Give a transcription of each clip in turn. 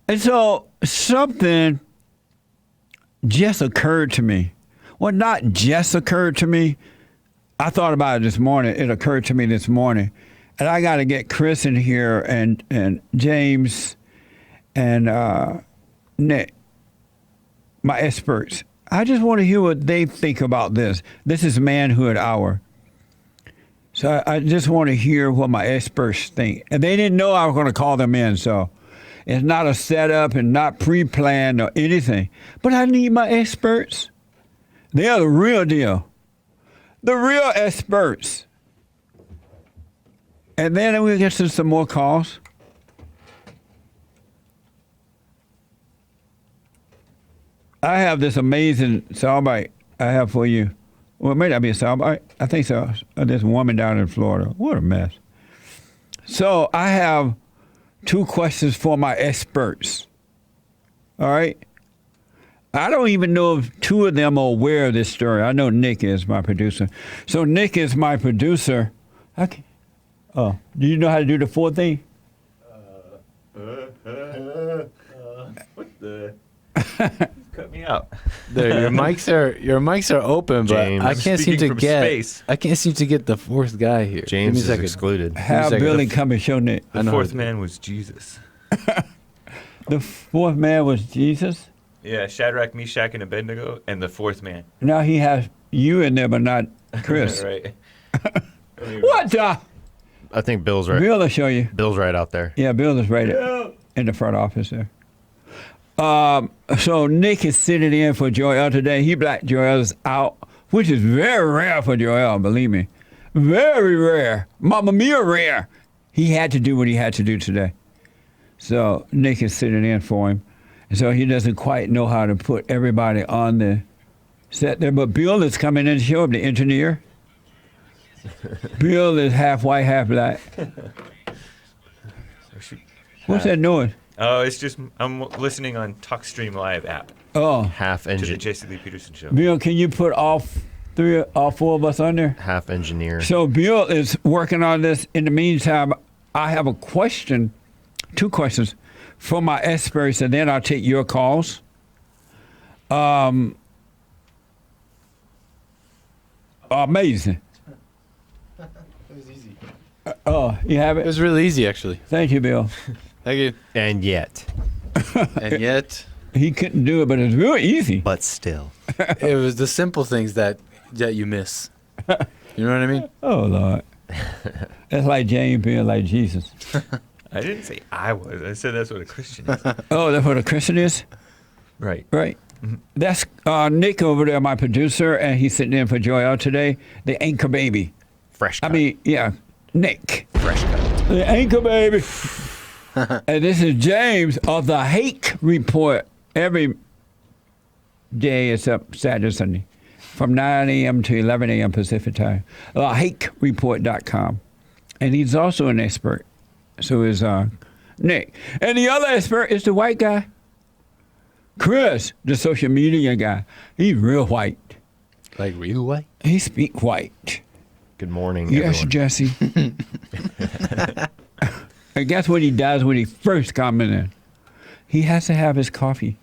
And so something just occurred to me. Well, not just occurred to me. I thought about it this morning. It occurred to me this morning. And I got to get Chris in here and James and Nick, my experts. I just want to hear what they think about this. This is Manhood Hour. So I just want to hear what my experts think. And they didn't know I was going to call them in, so it's not a setup and not pre-planned or anything. But I need my experts. They are the real deal. The real experts. And then we'll get to some more calls. I have this amazing soundbite I have for you. Well, it may not be a soundbite. I think so. This woman down in Florida. What a mess. So I have 2 questions for my experts. All right? I don't even know if 2 of them are aware of this story. I know Nick is my producer. So Nick is my producer. Okay. Oh, do you know how to do the 4th thing? What the? Cut me out. There, your mics are open, but James. I can't seem Speaking to from get. space. I can't seem to get the 4th guy here. James Give is me a second. excluded. Have second. Billy come and show Nick. I The know. 4th man was Jesus. The 4th man was Jesus. Yeah, Shadrach, Meshach, and Abednego, and the 4th man. Now he has you in there, but not Chris. Right. What the? I think Bill's right. Bill will show you. Bill's right out there. Yeah, Bill is right in the front office there. So Nick is sitting in for Joel today. He blacked Joel's out, which is very rare for Joel, believe me. Very rare. Mamma mia rare. He had to do what he had to do today. So Nick is sitting in for him. And so he doesn't quite know how to put everybody on the set there. But Bill is coming in to show him, the engineer. Bill is half white, half black. What's that noise? Oh, it's just I'm listening on TalkStream Live app Oh, Half to the engine, JLP Peterson show. Bill, can you put all 4 of us on there? half engineer. So Bill is working on this. In the meantime, I have a question, 2 questions for my experts, and then I'll take your calls. Amazing. It was easy. Oh, you have It it? was really easy, actually. Thank you, Bill. Thank you. And yet, And yet, He couldn't do it, but it's real easy. but still. it was the simple things that you miss. You know what I mean? Oh, Lord. That's like James being like Jesus. I didn't say I was. I said that's what a Christian is. Oh, that's what a Christian is? Right. Right. That's Nick over there, my producer, and he's sitting in for Joel today, the anchor baby. Fresh cut. I mean, yeah, Nick. fresh cut. The anchor baby. And this is James of the Hake Report every day except Saturday and Sunday from 9 a.m. to 11 a.m. Pacific time. HakeReport.com. And he's also an expert. So is Nick. And the other expert is the white guy, Chris, the social media guy. He's real white. Like real white? He speak white. Good morning, Yes, everyone. Jesse. And guess what he does when he first comes in? He has to have his coffee.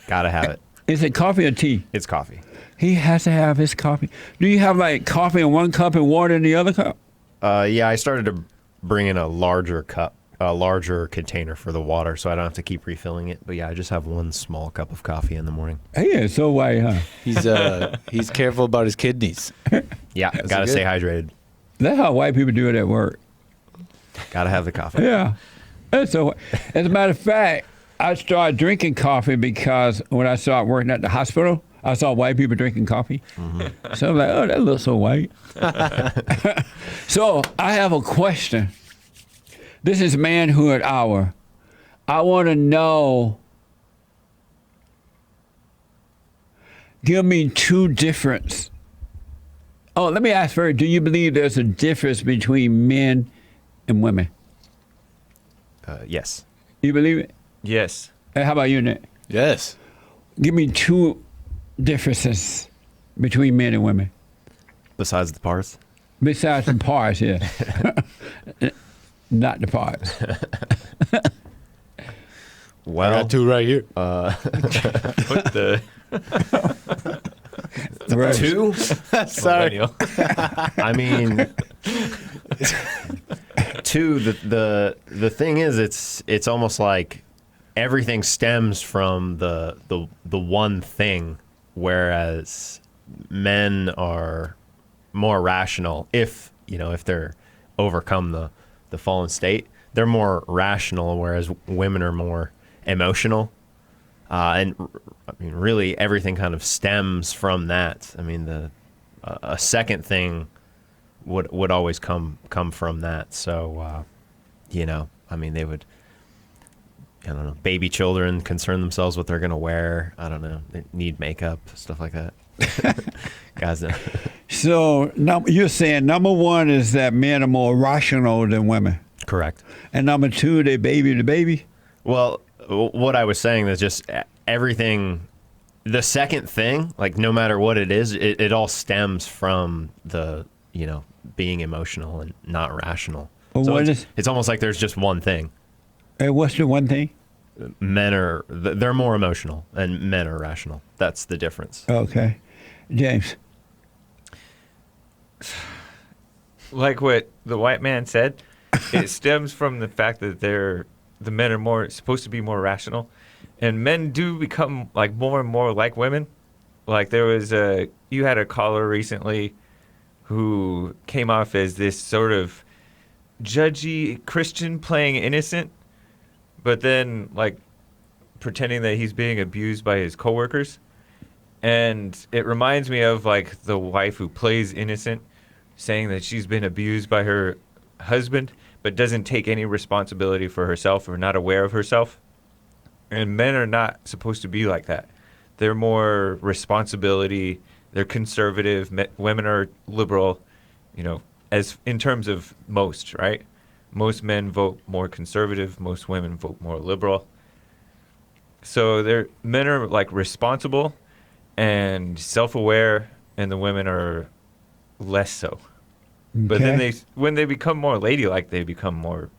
Gotta have it. Is it coffee or tea? It's coffee. He has to have his coffee. Do you have like coffee in one cup and water in the other cup? Yeah, I started to bring in a larger cup, a larger container for the water, so I don't have to keep refilling it. But yeah, I just have one small cup of coffee in the morning. He is so white, huh? He's careful about his kidneys. Yeah, That's gotta good. stay hydrated. That's how white people do it at work. Gotta have the coffee. Yeah. That's so. As a matter of fact, I started drinking coffee because when I started working at the hospital, I saw white people drinking coffee. Mm-hmm. So I'm like, oh, that looks so white. So I have a question. This is Manhood Hour. I want to know, give me 2 difference. Oh, let me ask first, do you believe there's a difference between men and women? Yes. You believe it? Yes. Hey, how about you, Nick? Yes. Give me 2 differences between men and women. Besides the parts. Besides the parts, yeah. Not the parts. Well, I got two right here. What the Right. two. Sorry. millennial? I mean, two. The thing is, it's almost like everything stems from the one thing, whereas men are more rational. If they're overcome the fallen state, they're more rational, whereas women are more emotional. And I mean, really, everything kind of stems from that. I mean, a second thing would always come from that. So, I mean, they would, I don't know, baby children concern themselves what they're going to wear. I don't know, they need makeup, stuff like that. Guys, So you're saying number one is that men are more rational than women, correct. and number two, they baby the baby. Well, what I was saying is just everything. The second thing, like no matter what it is, it all stems from the being emotional and not rational. Well, So what it's almost like there's just one thing. And what's the one thing? Men they're more emotional and men are rational. That's the difference. Okay, James. Like what the white man said, it stems from the fact that the men are supposed to be more rational, and men do become like more and more like women. Like you had a caller recently who came off as this sort of judgy Christian playing innocent, but then like pretending that he's being abused by his coworkers. And it reminds me of like the wife who plays innocent, saying that she's been abused by her husband, but doesn't take any responsibility for herself or not aware of herself. And men are not supposed to be like that. They're more responsibility. They're conservative. Women are liberal, as in terms of most, right? Most men vote more conservative. Most women vote more liberal. So men are like responsible and self-aware, and the women are less so. But then when they become more ladylike, they become more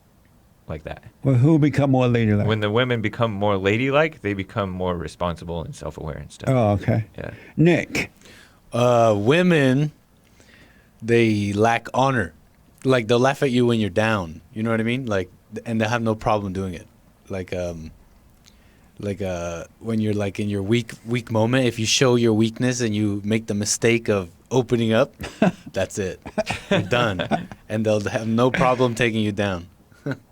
like that. Well, who become more ladylike? When the women become more ladylike, they become more responsible and self-aware and stuff. Oh, okay. Yeah. Nick. Women, they lack honor. Like they'll laugh at you when you're down. You know what I mean? Like, and they have no problem doing it. Like when you're like in your weak moment, if you show your weakness and you make the mistake of opening up, that's it. You're done. And they'll have no problem taking you down.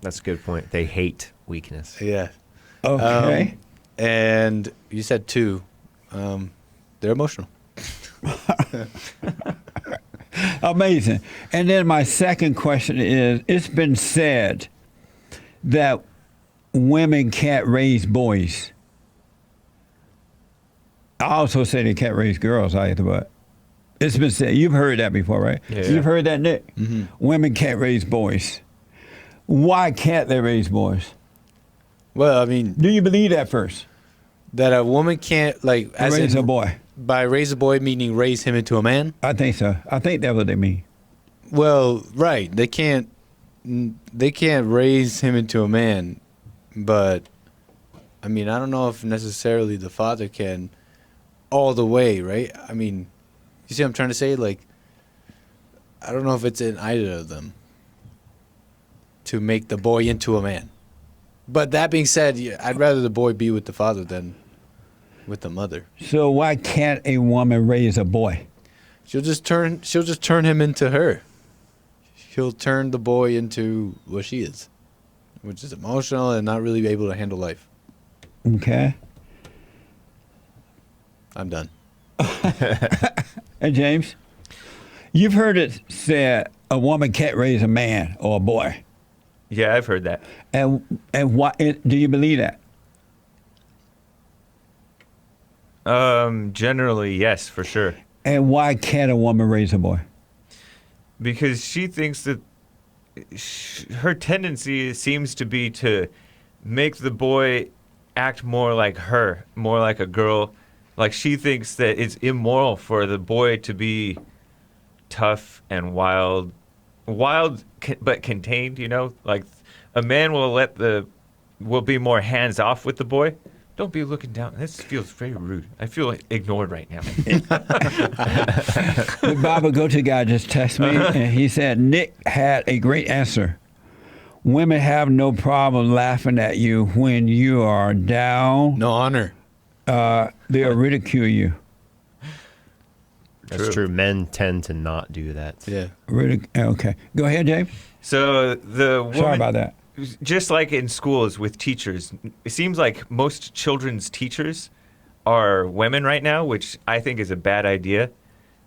That's a good point. They hate weakness. Yeah. Okay. And you said two. They're emotional. Amazing. And then my second question is, it's been said that women can't raise boys. I also say they can't raise girls either, but it's been said. You've heard that before, right? Yeah. You've heard that, Nick? Mm-hmm. Women can't raise boys. Why can't they raise boys? Well, I mean, Do you believe that first? that a woman can't, like, as Raise in, a boy. by raise a boy meaning raise him into a man? I think so. I think that's what they mean. Well, right. They can't raise him into a man, but I mean, I don't know if necessarily the father can all the way, right? I mean, you see what I'm trying to say? Like, I don't know if it's in either of them to make the boy into a man. But that being said, yeah, I'd rather the boy be with the father than with the mother. So why can't a woman raise a boy? She'll just turn him into her. She'll turn the boy into what she is, which is emotional and not really able to handle life. Okay. I'm done. And James, you've heard it said a woman can't raise a man or a boy. Yeah, I've heard that. And why do you believe that? Generally, yes, for sure. And why can't a woman raise a boy? Because she thinks that her tendency seems to be to make the boy act more like her, more like a girl. Like she thinks that it's immoral for the boy to be tough and wild but contained, you know? Like a man will let the will be more hands off with the boy. Don't be looking down. This feels very rude. I feel ignored right now. The Bible go-to guy just texted me, and he said, Nick had a great answer. Women have no problem laughing at you when you are down. No honor. They'll ridicule you. That's true. Men tend to not do that. Yeah. Okay. Go ahead, Dave. So the woman, Sorry about that. just like in schools with teachers, it seems like most children's teachers are women right now, which I think is a bad idea.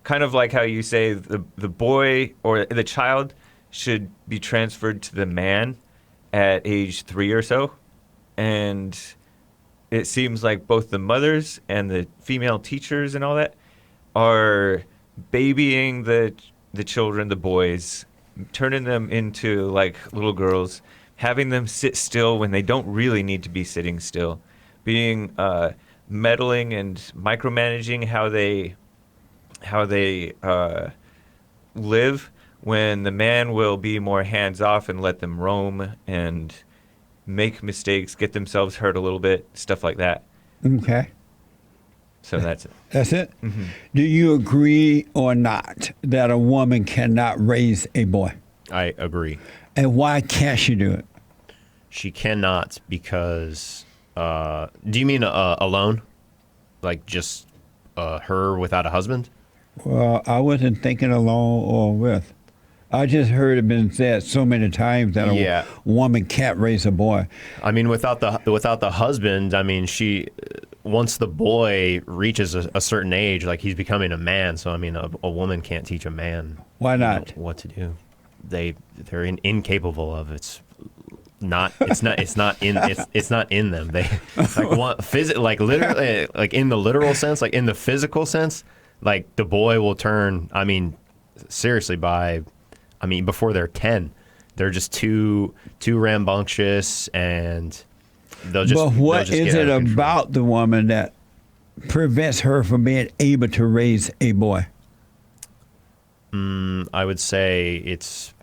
Kind of like how you say the boy or the child should be transferred to the man at age 3 or so. And it seems like both the mothers and the female teachers and all that are babying the children, the boys, turning them into like little girls, having them sit still when they don't really need to be sitting still, being meddling and micromanaging how they live, when the man will be more hands off and let them roam and make mistakes, get themselves hurt a little bit, stuff like that. Okay. So that's it. That's it? Mm-hmm. Do you agree or not that a woman cannot raise a boy? I agree. And why can't she do it? She cannot because. Do you mean alone? Like just her without a husband? Well, I wasn't thinking alone or with. I just heard it been said so many times that a woman can't raise a boy. I mean, without the husband, I mean, once the boy reaches a certain age, like he's becoming a man. So I mean, a woman can't teach a man. Why not? What to do? They're incapable of. It's not in them. They like literally, like in the literal sense, like in the physical sense, like the boy will turn. I mean, seriously, before they're 10, they're just too rambunctious, and they'll just. But what they'll just is get it out of control. about the woman that prevents her from being able to raise a boy? I would say it's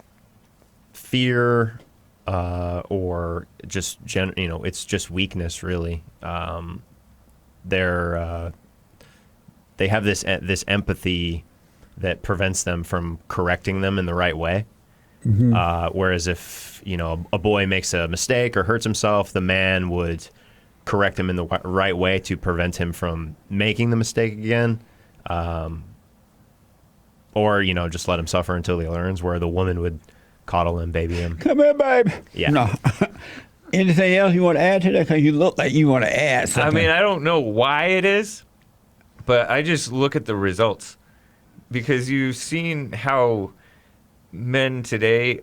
fear, or just it's just weakness, really. They have this empathy that prevents them from correcting them in the right way. Mm-hmm. Whereas if a boy makes a mistake or hurts himself, the man would correct him in the right way to prevent him from making the mistake again. Or just let him suffer until he learns, where the woman would coddle him, baby him. Come here, babe. Yeah. No. Anything else you want to add to that? Because you look like you want to add something. I mean, I don't know why it is, but I just look at the results. Because you've seen how men today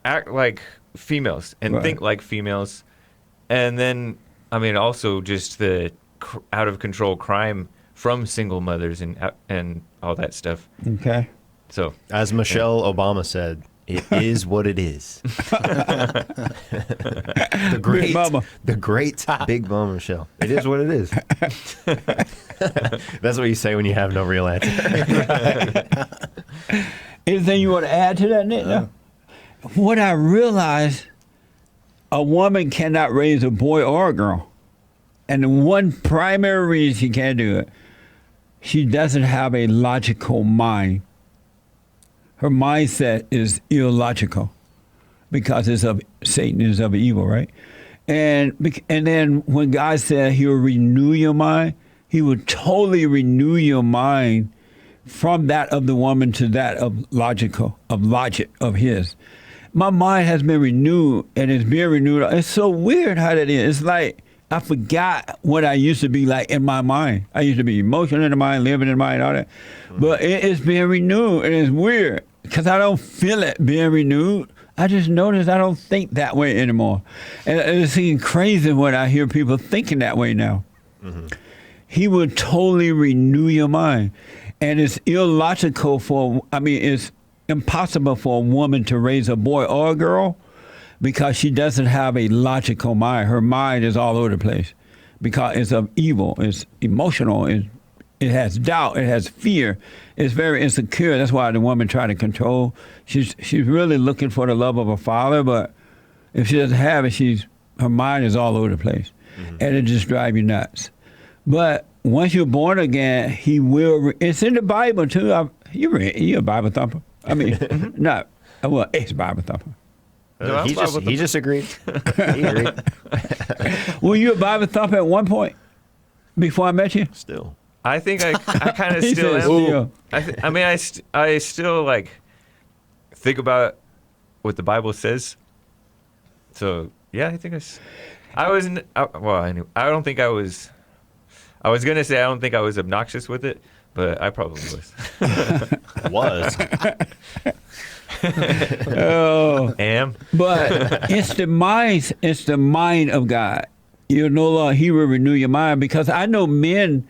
act like females and think like females. And then, I mean, also just the out-of-control crime from single mothers and all that stuff. Okay. So, as Michelle Obama said, it is what it is. The great Big Mama. The great Big Mama Michelle. It is what it is. That's what you say when you have no real answer. Anything you want to add to that, Nick? No? What I realized, a woman cannot raise a boy or a girl. And the one primary reason she can't do it, she doesn't have a logical mind. Her mindset is illogical because it's of Satan, is of evil, right? And then when God said He will renew your mind, He will totally renew your mind from that of the woman to that of logic of His. My mind has been renewed, and it's being renewed. It's so weird how that is. It's like I forgot what I used to be like in my mind. I used to be emotional in the mind, living in the mind, all that. But it's being renewed, and it's weird because I don't feel it being renewed. I just noticed I don't think that way anymore. And it seems crazy when I hear people thinking that way now. Mm-hmm. He would totally renew your mind. And it's illogical it's impossible for a woman to raise a boy or a girl because she doesn't have a logical mind. Her mind is all over the place because it's of evil, it's emotional, it has doubt, it has fear, it's very insecure. That's why the woman tries to control. She's really looking for the love of her father, but if she doesn't have it, she's Her mind is all over the place, and it just drives you nuts. But once you're born again, he will. It's in the Bible too. You're a Bible thumper. I mean, not well, ex-Bible thumper. No, He just agreed. He agreed. Were you a Bible thumper at one point before I met you? Still. I think I kind of He still said am. still. I mean, I still like think about what the Bible says. So yeah, I think I wasn't. Well, I don't think I was. I was gonna say I don't think I was obnoxious with it, but I probably was. Was. Oh, Am. but it's the mind. It's the mind of God. You no longer. He will renew your mind, because I know men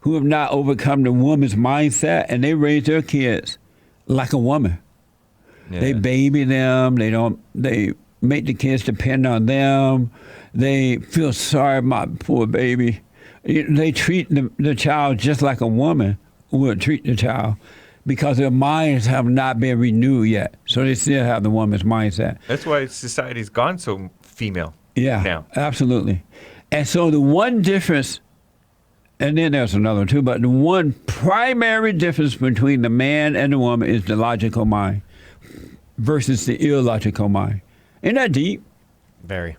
who have not overcome the woman's mindset, and they raise their kids like a woman. Yeah. They baby them. They make the kids depend on them. They feel sorry, my poor baby. They treat the child just like a woman would treat the child, because their minds have not been renewed yet. So they still have the woman's mindset. That's why society's gone so female. Yeah, Now. absolutely. And so the one difference, and then there's another one too, but the one primary difference between the man and the woman is the logical mind versus the illogical mind. Isn't that deep? Very.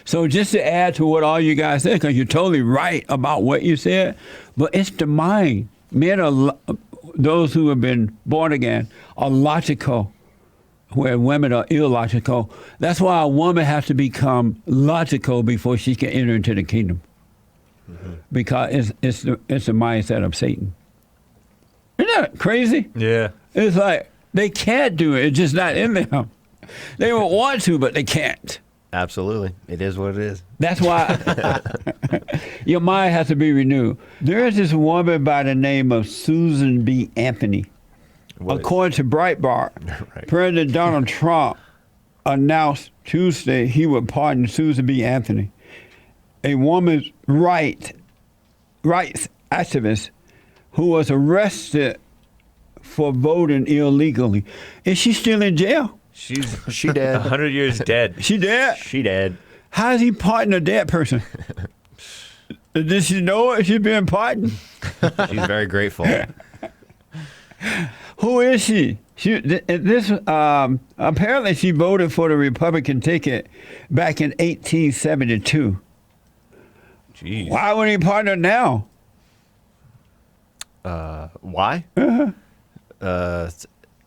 So just to add to what all you guys said, because you're totally right about what you said, but it's the mind. Men are, those who have been born again are logical, where women are illogical. That's why a woman has to become logical before she can enter into the kingdom. Because it's the mindset of Satan. Isn't that crazy? Yeah. It's like they can't do it. It's just not in them. They would want to, but they can't. Absolutely. It is what it is. That's why your mind has to be renewed. There is this woman by the name of Susan B. Anthony. What? According to Breitbart, Right. President Donald Trump announced Tuesday he would pardon Susan B. Anthony, a woman's rights activist who was arrested for voting illegally. Is she still in jail? She dead. 100 years dead. She dead? She dead. How is he pardon a dead person? Did she know it? She's being pardoned. She's very grateful. Who is she? Apparently she voted for the Republican ticket back in 1872. Jeez. Why would he pardon her now? Why?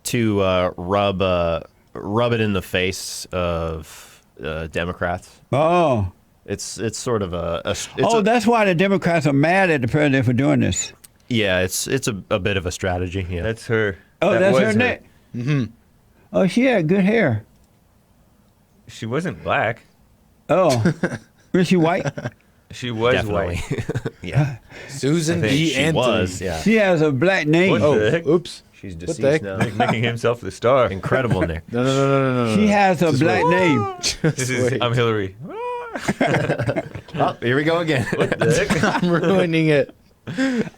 To rub it in the face of Democrats. Oh. It's sort of That's why the Democrats are mad at the president for doing this. yeah, it's a bit of a strategy. Yeah. That's her. Oh, that that's was her name. Mm-hmm. Oh, she had good hair. She wasn't black. Oh, was she white? She was Definitely. white. Yeah. Susan I think B. She Anthony. was. Yeah. She has a black name. What Oh, the heck? oops. She's the deceased heck? now. Making himself the star. Incredible, Nick. No. She has a black name. This is. wait. I'm Hillary. Oh, here we go again. What the heck? I'm ruining it.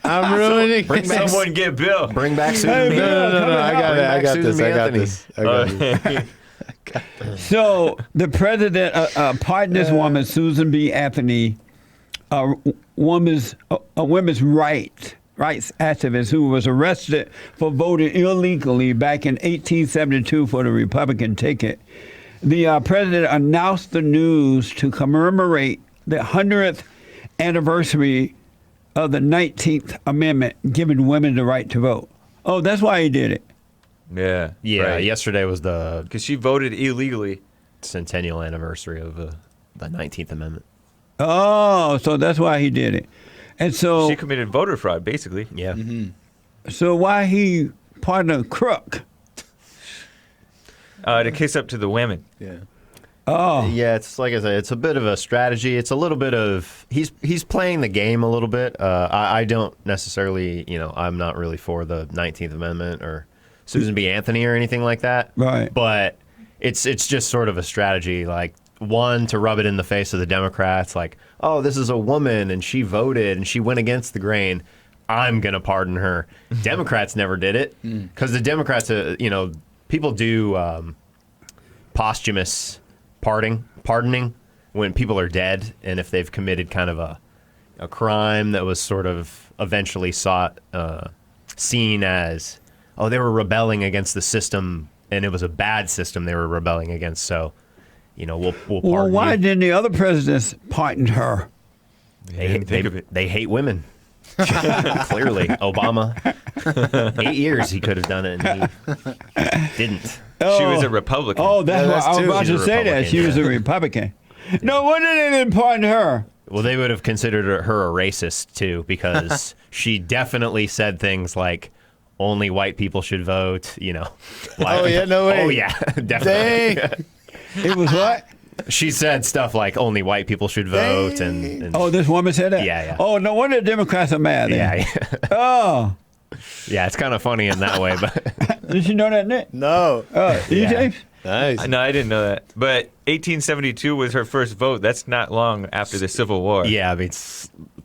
I'm ruining bring it. back- Someone get Bill. Bring back Susan Hey, B. Bill. I got Bring it. I back got Susan this. B. I got Anthony. this. I got this. So the president pardoned this woman, Susan B. Anthony, a women's rights activist who was arrested for voting illegally back in 1872 for the Republican ticket. The president announced the news to commemorate the 100th anniversary of the 19th Amendment, giving women the right to vote. Oh, that's why he did it. Yeah. Yeah, right. yesterday was the Because she voted illegally. centennial anniversary of the 19th Amendment. Oh, so that's why he did it. And so, She committed voter fraud, basically. Yeah. so why he pardoned a crook? To kiss up to the women. Yeah. Oh, Yeah, it's like I said, it's a bit of a strategy. It's a little bit of he's playing the game a little bit. I don't necessarily, I'm not really for the 19th Amendment or Susan B. Anthony or anything like that. Right. But it's just sort of a strategy, like one to rub it in the face of the Democrats, like, oh, this is a woman and she voted and she went against the grain. I'm gonna pardon her. Democrats never did it because the Democrats, people do posthumous pardoning, when people are dead and if they've committed kind of a crime that was sort of eventually seen as, oh, they were rebelling against the system and it was a bad system they were rebelling against. So, we'll Well, pardon why you. didn't the other presidents pardon her? They hate women. Clearly, Obama, 8 years he could have done it, and he didn't. She was a Republican. Oh, that's Yeah, what I was that's about true. to She's a say. That Republican, she was a yeah. Republican. No wonder they didn't pardon her. Well, they would have considered her a racist too, because she definitely said things like, "Only white people should vote." Oh, yeah, no way. Oh yeah, definitely. Dang. It was what? She said stuff like, "Only white people should vote," and Oh, this woman said that? Yeah, yeah. Oh, no wonder the Democrats are mad then. yeah, Oh, yeah. It's kind of funny in that way, but did you know that, Nick? No. You, Yeah. James? Nice. No, I didn't know that. But 1872 was her first vote. That's not long after the Civil War. yeah. I mean,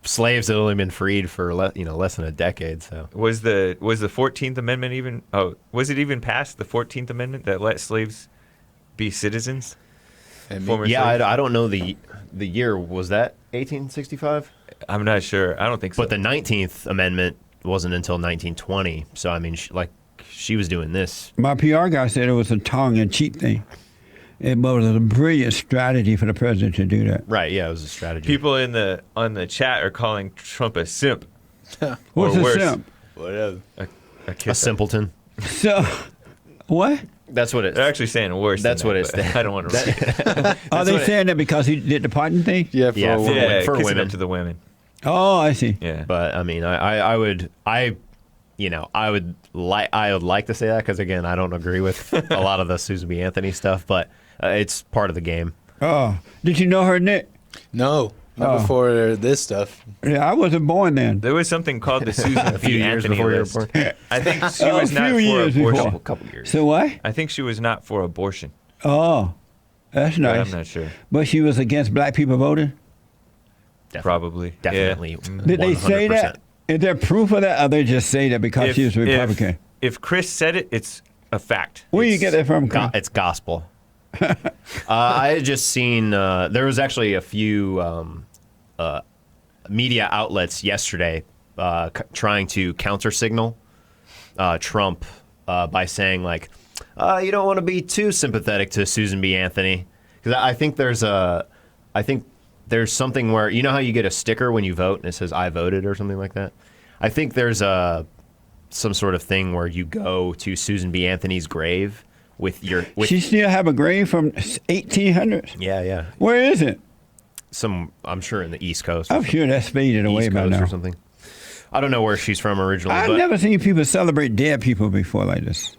slaves had only been freed for less than a decade. So Was the 14th Amendment even? Oh, was it even passed the 14th Amendment that let slaves be citizens? Former yeah, slaves? I don't know the year. Was that 1865? I'm not sure. I don't think so. But the 19th Amendment wasn't until 1920. So I mean, she was doing this. My PR guy said it was a tongue-in-cheek thing. It was a brilliant strategy for the president to do that. Right? Yeah, it was a strategy. People on the chat are calling Trump a simp. What's Or a worse. simp? Whatever. A a kiss. simpleton. So, what? That's what it. They're actually saying worse. That's than what that, it's. but I don't want to read it. Are they what it- saying that because he did the pardon thing? Yeah, for Yeah, a for woman. Yeah, for kissing women. up to the women. Oh, I see. Yeah. But I mean, I would like to say that because again, I don't agree with a lot of the Susan B. Anthony stuff, but it's part of the game. Oh, did you know her, Nick? No, not Oh. before this stuff. Yeah, I wasn't born then. There was something called the Susan A few B. years Anthony before you were list. born. I think she A was not few for years abortion. before. Couple years. So what? I think she was not for abortion. Oh, that's But nice. I'm not sure. But she was against black people voting? Probably. Definitely. Did they say 100%. that? Is there proof of that, or they just say that because she was Republican? If Chris said it, it's a fact. Where you It's- get that from? Chris? It's gospel. I had just seen there was actually a few media outlets yesterday trying to counter signal Trump by saying like, you don't want to be too sympathetic to Susan B. Anthony, because I think there's something where you know how you get a sticker when you vote and it says I voted or something like that. I think there's some sort of thing where you go to Susan B. Anthony's grave with your She still have a grave from 1800s. yeah. Where is it? I'm sure in the East Coast. or I'm sure that's faded away East by Coast now. or something. I don't know where she's from originally, I've but never seen people celebrate dead people before like this.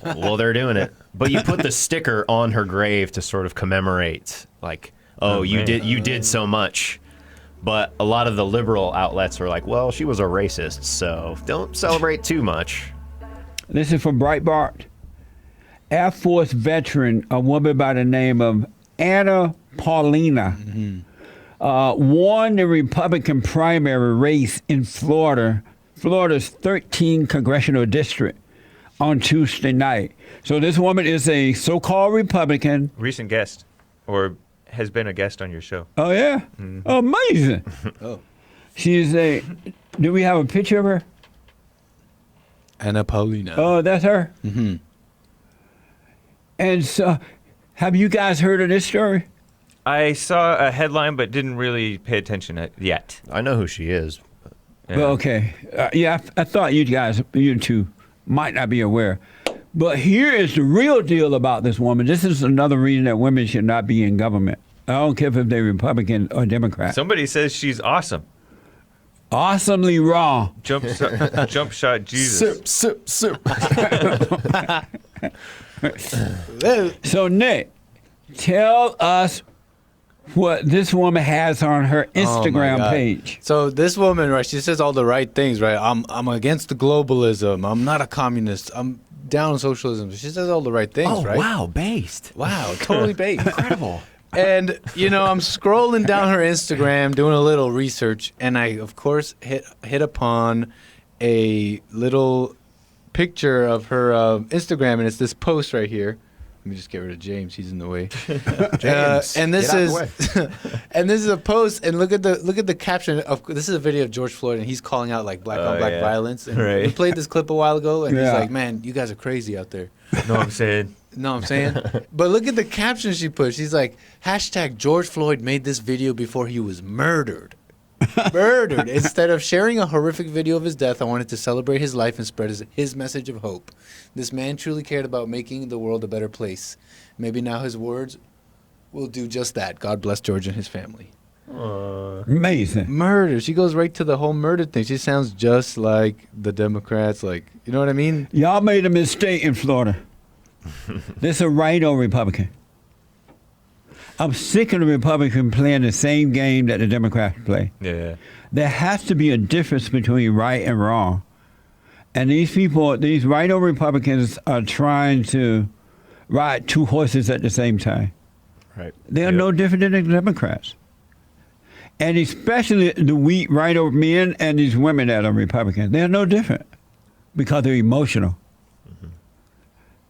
well, they're doing it. But you put the sticker on her grave to sort of commemorate, like, Oh, you man. did so much. But a lot of the liberal outlets are like, well, she was a racist, so don't celebrate too much. This is from Breitbart. Air Force veteran, a woman by the name of Anna Paulina, won the Republican primary race in Florida's 13th congressional district on Tuesday night. So this woman is a so-called Republican. Recent guest, or has been a guest on your show. Oh, yeah? Amazing. Oh. She's a... Do we have a picture of her? Anna Paulina. Oh, that's her? Mm-hmm. And so, have you guys heard of this story? I saw a headline, but didn't really pay attention yet. I know who she is. Yeah. Well, okay. Yeah, I thought you two might not be aware. But here is the real deal about this woman. This is another reason that women should not be in government. I don't care if they're Republican or Democrat. Somebody says she's awesome. Awesomely wrong. Jump shot Jesus. Sip. So, Nick, tell us what this woman has on her Instagram God. page. So this woman, right? She says all the right things, right? I'm against the globalism. I'm not a communist. I'm down on socialism. She says all the right things, right? wow, based. Wow, totally based. Incredible. And I'm scrolling down her Instagram, doing a little research, and I, of course, hit upon a little picture of her Instagram, and it's this post right here. Let me just get rid of James. He's in the way. James, and this get out is the way. and this is a post. And look at the caption of this is a video of George Floyd, and he's calling out like black on black yeah. violence. And Right. we played this clip a while ago, and he's Yeah. like, "Man, you guys are crazy out there." No, I'm saying. No, I'm saying. But look at the caption she put. She's like, hashtag George Floyd made this video before he was murdered. Murdered. Instead of sharing a horrific video of his death, I wanted to celebrate his life and spread his message of hope. This man truly cared about making the world a better place. Maybe now his words will do just that. God bless George and his family. Amazing. Murder. She goes right to the whole murder thing. She sounds just like the Democrats. Like, you know what I mean? Y'all made a mistake in Florida. This is a rhino Republican. I'm sick of the Republican playing the same game that the Democrats play. Yeah. There has to be a difference between right and wrong. And these people, these rhino Republicans are trying to ride two horses at the same time. Right. They're Yep. no different than the Democrats. And especially the weak rhino men and these women that are Republicans. They're no different because they're emotional.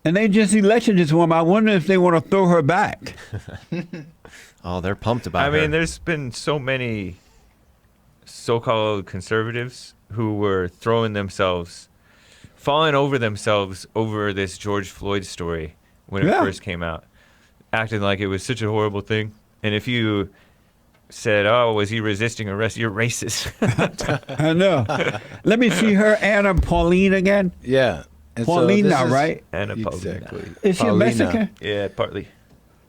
And they just elected this woman. I wonder if they want to throw her back. Oh, they're pumped about I her. mean, there's been so many so-called conservatives who were falling over themselves over this George Floyd story when it Yeah. first came out, acting like it was such a horrible thing. And if you said, "Oh, was he resisting arrest?" You're racist. I know. Let me see her Anna Paulina again. Yeah. And so Paulina, this is- right? Anna Paulina. Exactly. Is she Paulina. a Mexican? Yeah, partly.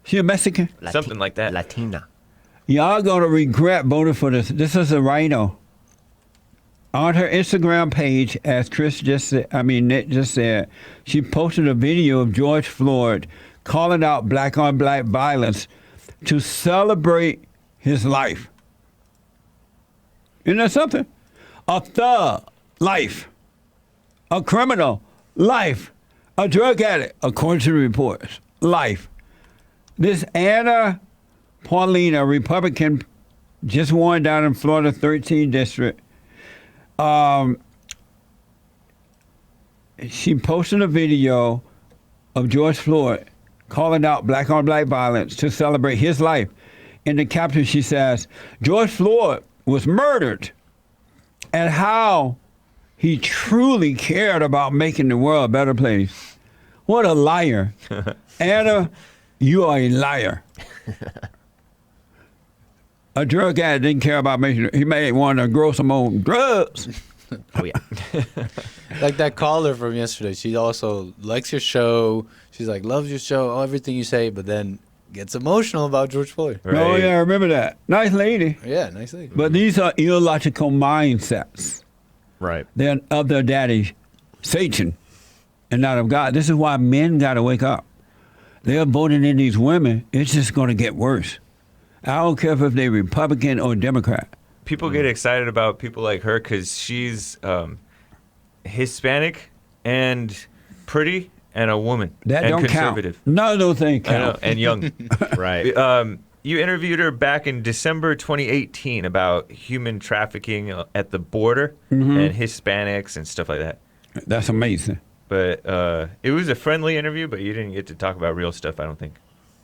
She a Mexican? Something like that. Latina. Y'all gonna regret voting for this. This is a rhino. On her Instagram page, as Nick just said, she posted a video of George Floyd calling out black on black violence to celebrate his life. Isn't that something? A thug life. A criminal life. A drug addict, according to the reports. Life. This Anna Paulina, Republican, just won down in Florida 13th District. She posted a video of George Floyd calling out black on black violence to celebrate his life. In the caption, she says, George Floyd was murdered and how he truly cared about making the world a better place. What a liar. Anna, you are a liar. A drug addict didn't care about making it. He may want to grow some own drugs. Oh yeah. Like that caller from yesterday. She also likes your show. She's like, loves your show, everything you say, but then gets emotional about George Floyd. Right. Oh, yeah, I remember that. Nice lady. Yeah, nice thing. But these are illogical mindsets. Right. They're of their daddy, Satan, and not of God. This is why men got to wake up. They're voting in these women. It's just going to get worse. I don't care if they're Republican or Democrat. People get excited about people like her because she's Hispanic and pretty and a woman That and don't conservative. count. None of those things I know, count. and young. Right. You interviewed her back in December 2018 about human trafficking at the border and Hispanics and stuff like that. That's amazing. But it was a friendly interview, but you didn't get to talk about real stuff, I don't think.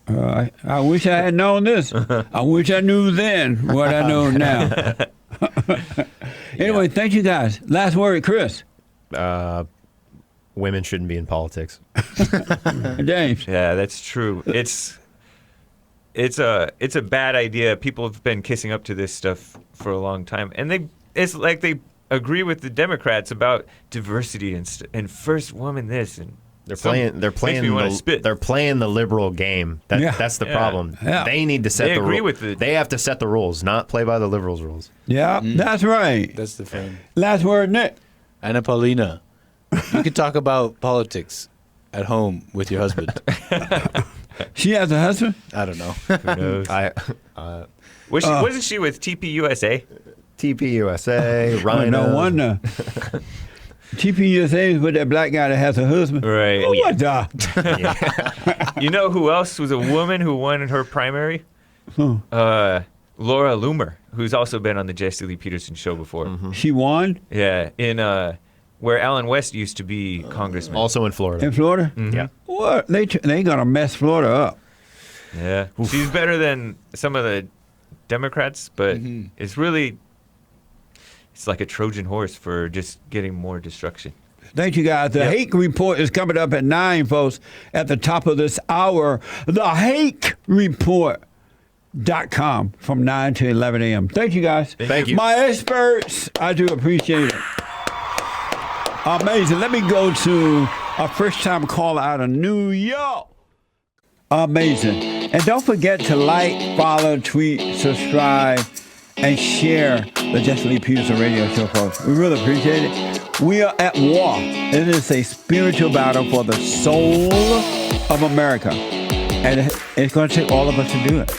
I wish I had known this. I wish I knew then what I know now. Anyway, thank you guys. Last word, Chris. Women shouldn't be in politics. James. Yeah, that's true. It's a bad idea. People have been kissing up to this stuff for a long time, and it's like they agree with the Democrats about diversity and first woman this and They're playing makes me wanna spit. they're playing the liberal game. That's the Yeah. problem. Yeah. They need to set They the agree rules. with it. They have to set the rules, not play by the liberals' rules. Yeah, that's right. That's the frame. Last word, Nick. Anna Paulina, you can talk about politics at home with your husband. She has a husband? I don't know. who knows. Wasn't she with TPUSA? TPUSA, Rhino. No wonder. TPUSA is with that black guy that has a husband. Right. Oh, what the? You know who else was a woman who won in her primary? Who? Laura Loomer, who's also been on the Jesse Lee Peterson show before. She won? Yeah, in where Alan West used to be congressman. Also in Florida. In Florida? Yeah. What? They gonna mess Florida up. Yeah, she's better than some of the Democrats, but it's like a Trojan horse for just getting more destruction. Thank you, guys. The Hake Report is coming up at 9, folks, at the top of this hour. The Hake Report.com from 9 to 11 a.m. Thank you, guys. Thank you. My experts, I do appreciate it. Amazing. Let me go to a first-time caller out of New York. Amazing. And don't forget to like, follow, tweet, subscribe, and share the JLP Peterson radio show, folks. We really appreciate it. We are at war. It is a spiritual battle for the soul of America. And it's going to take all of us to do it.